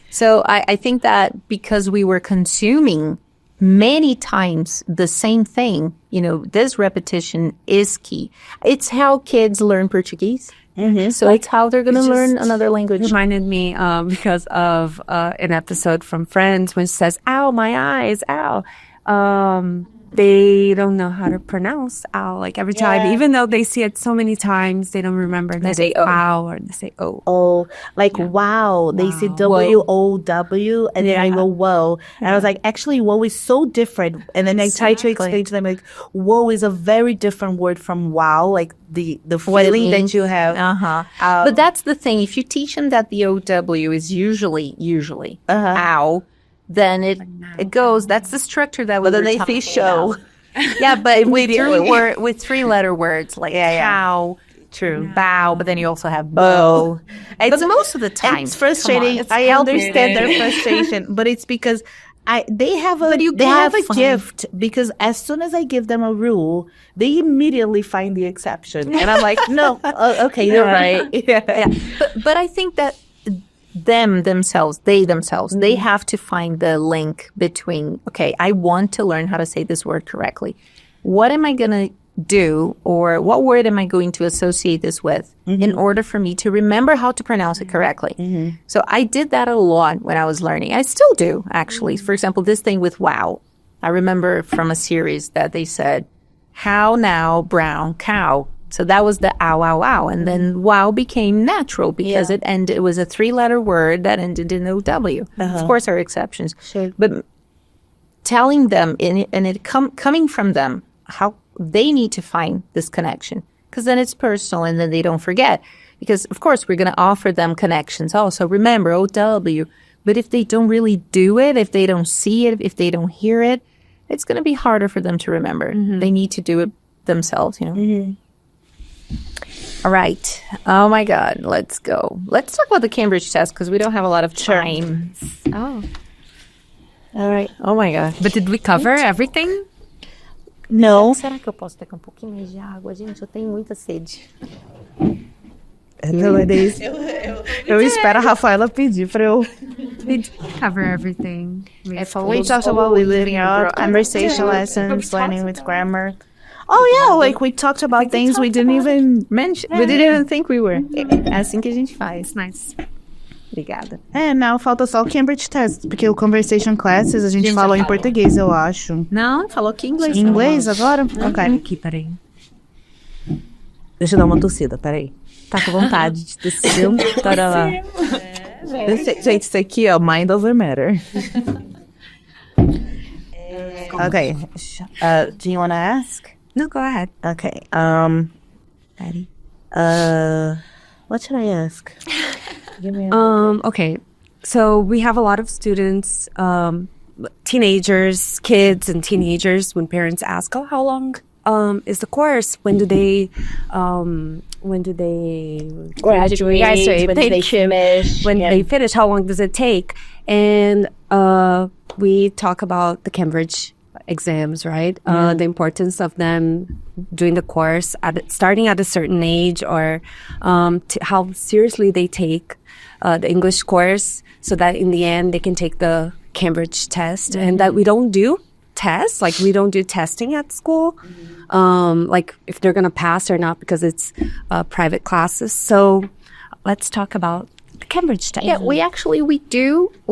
So I think that because we were consuming many times the same thing, this repetition is key. It's how kids learn Portuguese. So it's how they're going to learn another language. Reminded me because of an episode from Friends when it says, ow, my eyes, ow. They don't know how to pronounce ow, like every time. Even though they see it so many times, they don't remember. They say ow or they say oh. Oh, like wow. They say W-O-W and then I go whoa. And I was like, actually, whoa is so different. And then I tried to explain to them, like, whoa is a very different word from wow, like the feeling that you have. But that's the thing. If you teach them that the O-W is usually ow, then it goes. That's the structure that we were talking about. But then they see show. Yeah, but with three-letter words like cow, bow, but then you also have bow. But most of the time, it's frustrating. I understand their frustration, but it's because they have a gift. Because as soon as I give them a rule, they immediately find the exception, and I'm like, no, okay, you're right. But I think that they themselves, they have to find the link between, okay, I want to learn how to say this word correctly. What am I going to do, or what word am I going to associate this with in order for me to remember how to pronounce it correctly? So I did that a lot when I was learning. I still do, actually. For example, this thing with wow. I remember from a series that they said, how now, brown cow. So that was the ow, ow, ow. And then wow became natural because it was a three-letter word that ended in O-W. Of course, there are exceptions. Sure. But telling them, coming from them, how they need to find this connection. Because then it's personal and then they don't forget. Because, of course, we're going to offer them connections also. Remember, O-W. But if they don't really do it, if they don't see it, if they don't hear it, it's going to be harder for them to remember. They need to do it themselves, All right. Oh, my God. Let's go. Let's talk about the Cambridge test because we don't have a lot of time. Oh. All right. Oh, my God. But did we cover everything? No. Será que eu posso pegar pouquinho mais de água? Gente, eu tenho muita sede. Eu espero a Rafaela pedir pra eu... We did cover everything. We talked about living out, conversation lessons, learning with grammar. Oh, yeah, like we talked about things we didn't even mention. We didn't even think we were. É assim que a gente faz. Nice. Obrigada. Não, falta só o Cambridge Test, porque o Conversation Classes a gente falou em português, eu acho. Não, falou que inglês. Em inglês agora? Ok. Aqui, peraí. Deixa eu dar uma tossida, peraí. Tá com vontade de tossir? Bora lá. Gente, isso aqui, ó, mind doesn't matter. Okay. Do you want to ask? No, go ahead. Okay. Patty. What should I ask? Give me Okay. So we have a lot of students, teenagers, kids and teenagers, when parents ask, oh, how long is the course? When do they graduate? when they finish. When they finish, how long does it take? And we talk about the Cambridge exams, right? The importance of them doing the course starting at a certain age, or how seriously they take the English course, so that in the end they can take the Cambridge test, and that we don't do tests, like we don't do testing at school, like if they're going to pass or not, because it's private classes. So let's talk about the Cambridge test. Yeah, we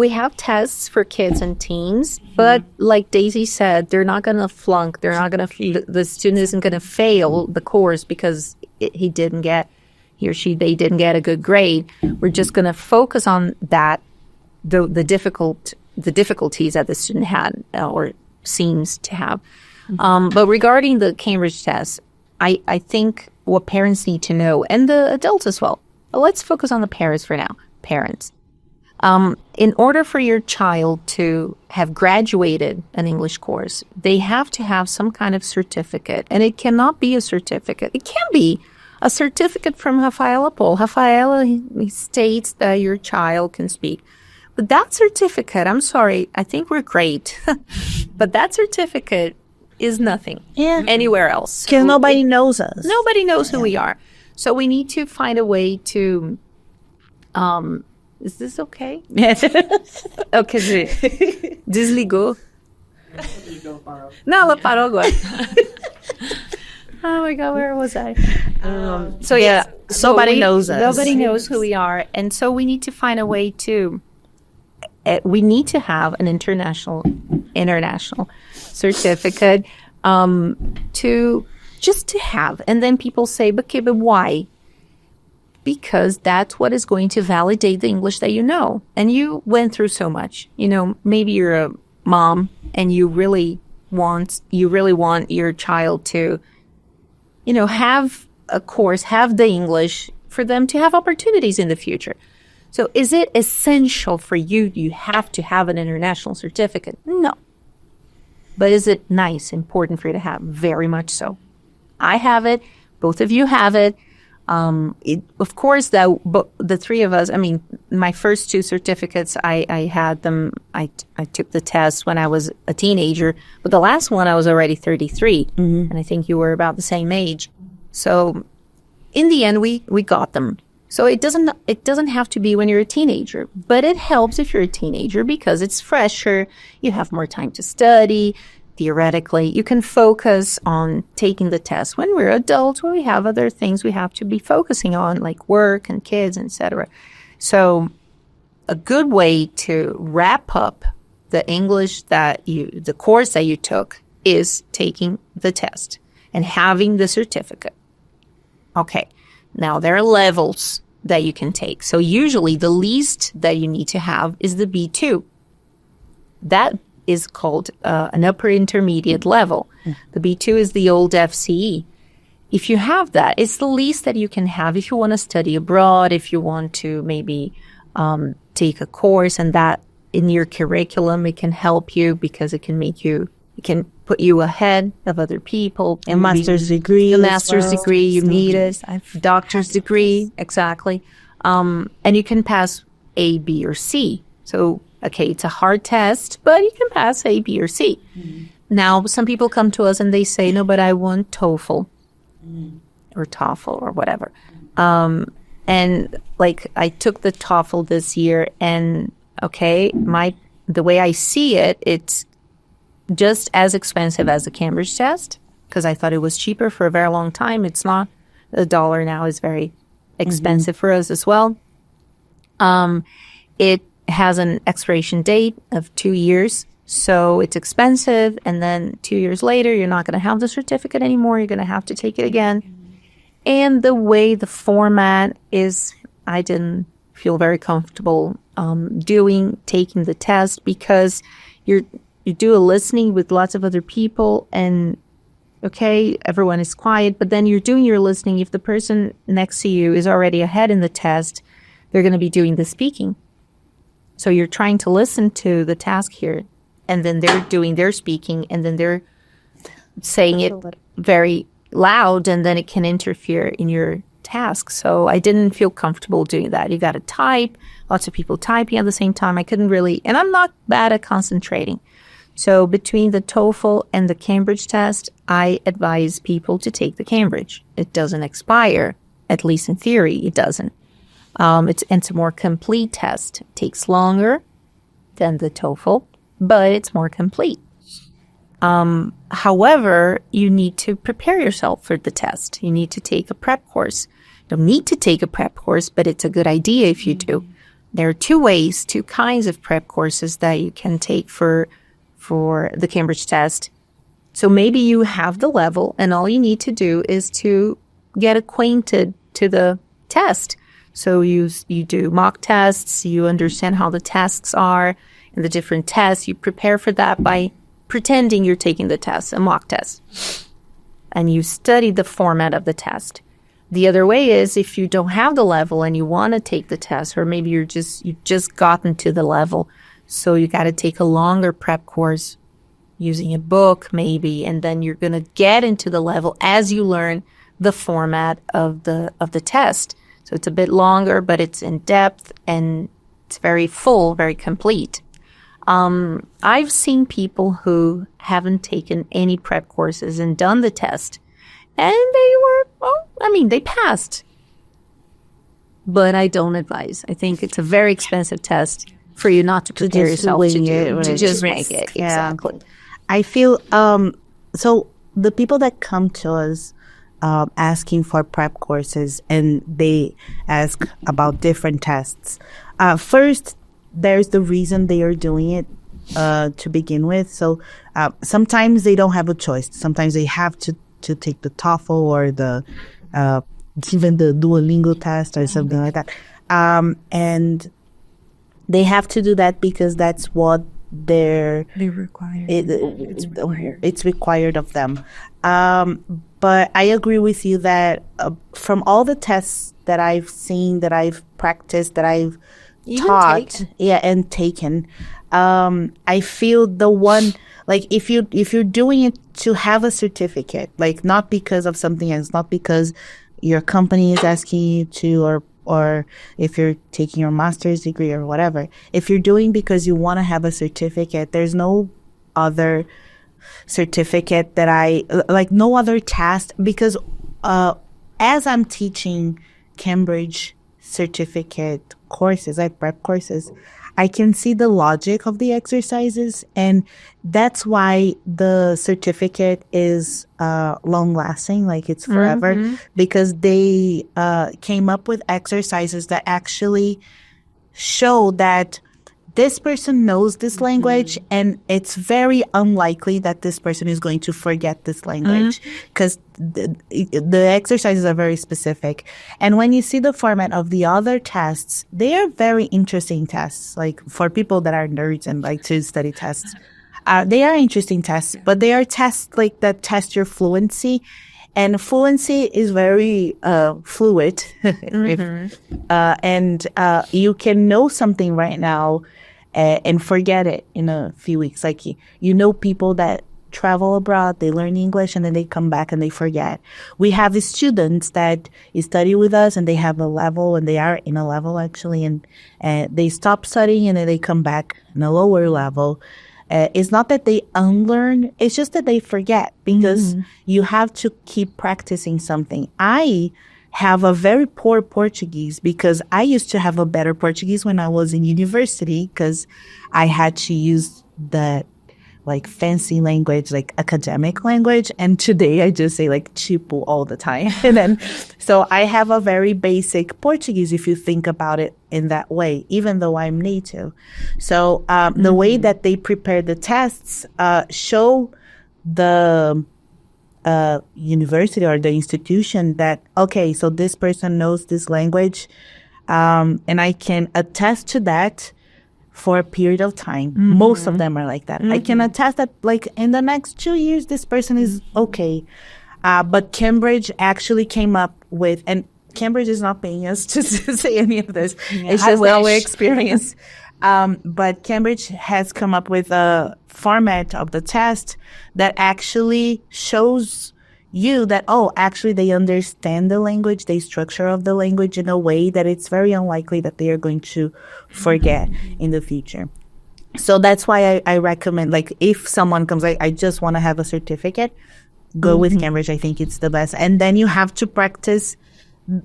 have tests for kids and teens, but like Dayse said, they're not going to flunk. They're not going to, the student isn't going to fail the course because he didn't get, he or she, they didn't get a good grade. We're just going to focus on that, the difficulties that the student had or seems to have. But regarding the Cambridge test, I think what parents need to know, and the adults as well. But let's focus on the parents for now. Parents. In order for your child to have graduated an English course, they have to have some kind of certificate. And it cannot be a certificate. It can be a certificate from Rafaela Paul. Rafaela, he states that your child can speak. But that certificate, I'm sorry, I think we're great. But that certificate is nothing anywhere else. Because nobody knows us. Nobody knows who we are. So we need to find a way to... is this okay? Okay, desligou. Não, ela parou agora. Oh my God, where was I? So yeah, Nobody knows us. Nobody knows who we are. And so we need to find a way to... we need to have an international certificate to have. And then people say, but why? Because that's what is going to validate the English that you know. And you went through so much. You know, maybe you're a mom and you really want your child to, you know, have a course, have the English for them to have opportunities in the future. So is it essential for you? You have to have an international certificate? No. But is it nice, important for you to have? Very much so. I have it. Both of you have it. Of course, the three of us, I mean, my first two certificates, I had them, I took the test when I was a teenager, but the last one I was already 33, and I think you were about the same age. So in the end, we got them. So it doesn't have to be when you're a teenager, but it helps if you're a teenager because it's fresher, you have more time to study. Theoretically, you can focus on taking the test. When we're adults, when we have other things we have to be focusing on, like work and kids, etc. So a good way to wrap up the English the course that you took is taking the test and having the certificate. Okay, now there are levels that you can take. So usually the least that you need to have is the B2. That is called an upper intermediate level. The B2 is the old FCE. If you have that, it's the least that you can have if you want to study abroad, if you want to maybe take a course, and that in your curriculum, it can help you because it can put you ahead of other people. A master's degree. A master's degree, you need it. Doctor's degree, exactly. And you can pass A, B, or C. So, okay, it's a hard test, but you can pass A, B, or C. Now, some people come to us and they say, no, but I want TOEFL or TOEFL or whatever. And like I took the TOEFL this year and okay, the way I see it, it's just as expensive as the Cambridge test because I thought it was cheaper for a very long time. It's not. The dollar now is very expensive for us as well. It has an expiration date of 2 years, so it's expensive. And then 2 years later, you're not going to have the certificate anymore. You're going to have to take it again. And the way the format is, I didn't feel very comfortable taking the test because you do a listening with lots of other people and okay, everyone is quiet, but then you're doing your listening. If the person next to you is already ahead in the test, they're going to be doing the speaking. So you're trying to listen to the task here, and then they're doing their speaking, and then they're saying it very loud, and then it can interfere in your task. So I didn't feel comfortable doing that. You got to type, lots of people typing at the same time. I couldn't really, and I'm not bad at concentrating. So between the TOEFL and the Cambridge test, I advise people to take the Cambridge. It doesn't expire, at least in theory, it doesn't. It's a more complete test. It takes longer than the TOEFL, but it's more complete. However, you need to prepare yourself for the test. You need to take a prep course. You don't need to take a prep course, but it's a good idea if you do. There are two kinds of prep courses that you can take for the Cambridge test. So maybe you have the level and all you need to do is to get acquainted to the test. So you do mock tests, you understand how the tasks are and the different tests. You prepare for that by pretending you're taking the test, a mock test. And you study the format of the test. The other way is if you don't have the level and you want to take the test, or maybe you've just gotten to the level, so you got to take a longer prep course using a book maybe, and then you're going to get into the level as you learn the format of the test. So it's a bit longer, but it's in depth and it's very full, very complete. I've seen people who haven't taken any prep courses and done the test, and they passed. But I don't advise. I think it's a very expensive test for you not to prepare yourself to do. To just make it. Yeah. Exactly. I feel, so the people that come to us asking for prep courses and they ask about different tests, first, there's the reason they are doing it to begin with. So sometimes they don't have a choice. Sometimes they have to take the TOEFL or the even the Duolingo test or something like that. And they have to do that because that's what it's required of them. But I agree with you that from all the tests that I've seen, that I've practiced, that I've taught, and taken, I feel the one, like if you're doing it to have a certificate, like not because of something else, not because your company is asking you to, or if you're taking your master's degree or whatever, if you're doing because you want to have a certificate, there's no other certificate no other test, because as I'm teaching Cambridge certificate courses, like prep courses, I can see the logic of the exercises, and that's why the certificate is long lasting, like it's forever, because they came up with exercises that actually show that this person knows this language, and it's very unlikely that this person is going to forget this language, because the exercises are very specific. And when you see the format of the other tests, they are very interesting tests. Like for people that are nerds and like to study tests, they are interesting tests, but they are tests like that test your fluency. And fluency is very fluid. And you can know something right now and forget it in a few weeks. Like, you know, people that travel abroad, they learn English, and then they come back and they forget. We have students that study with us, and they have a level, and they are in a level actually, and they stop studying, and then they come back in a lower level. It's not that they unlearn, it's just that they forget, because you have to keep practicing something. I have a very poor Portuguese because I used to have a better Portuguese when I was in university, because I had to use that like fancy language, like academic language. And today I just say like tipo all the time. And then, so I have a very basic Portuguese if you think about it in that way, even though I'm native. So the way that they prepare the tests show the university or the institution that, okay, so this person knows this language, and I can attest to that for a period of time. Most of them are like that. I can attest that like in the next 2 years, this person is okay. But Cambridge actually came up with, and Cambridge is not paying us to say any of this. It's just our experience. But Cambridge has come up with a format of the test that actually shows you that, oh, actually they understand the language, the structure of the language in a way that it's very unlikely that they are going to forget in the future. So that's why I recommend, like, if someone comes, like, I just want to have a certificate, go with Cambridge. I think it's the best. And then you have to practice,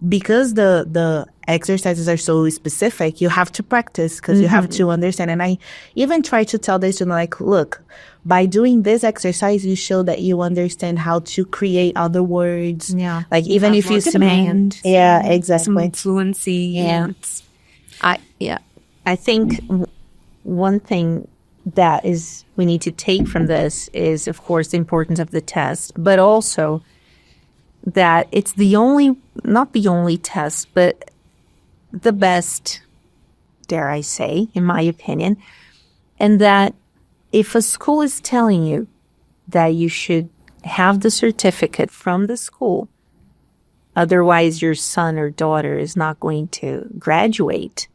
because the exercises are so specific, you have to practice, because you have to understand. And I even try to tell this, like, look, by doing this exercise, you show that you understand how to create other words. Yeah. Like, even if you demand. Yeah, exactly. Some fluency. Yeah. I think one thing that is we need to take from this is, of course, the importance of the test, but also that it's not the only test, but the best, dare I say, in my opinion. And that if a school is telling you that you should have the certificate from the school, otherwise your son or daughter is not going to graduate,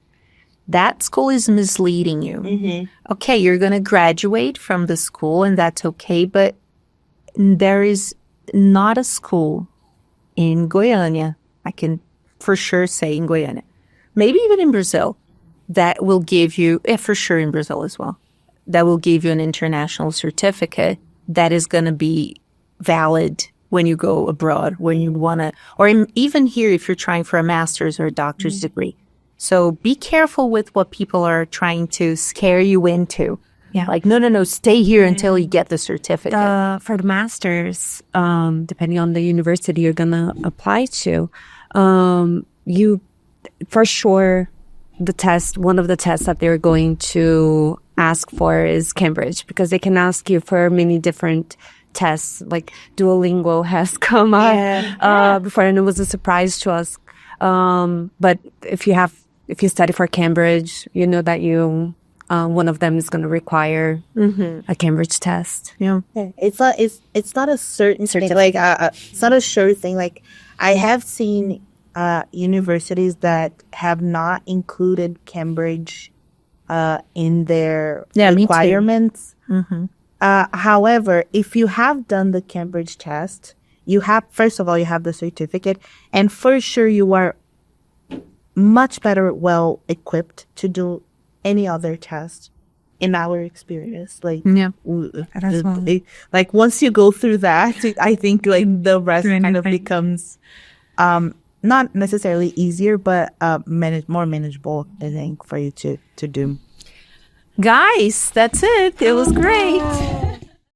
that school is misleading you. Okay, you're going to graduate from the school and that's okay, but there is not a school in Goiânia, I can for sure say in Goiânia, maybe even in Brazil, that will give you, for sure in Brazil as well, that will give you an international certificate that is going to be valid when you go abroad, when you want to, or even here if you're trying for a master's or a doctor's degree. So be careful with what people are trying to scare you into. Yeah. Like, no, stay here until you get the certificate. For the masters, depending on the university you're going to apply to, you, for sure, one of the tests that they're going to ask for is Cambridge, because they can ask you for many different tests, like Duolingo has come up before, and it was a surprise to us. But if you study for Cambridge, you know that one of them is going to require a Cambridge test. Yeah. It's not a certain thing. Like it's not a sure thing. Like I have seen universities that have not included Cambridge in their requirements. However, if you have done the Cambridge test, first of all, you have the certificate, and for sure you are much better well equipped to do any other test in our experience. Like, like once you go through that, I think like the rest kind of becomes not necessarily easier, but more manageable, I think, for you to do. Guys, that's it. It was great.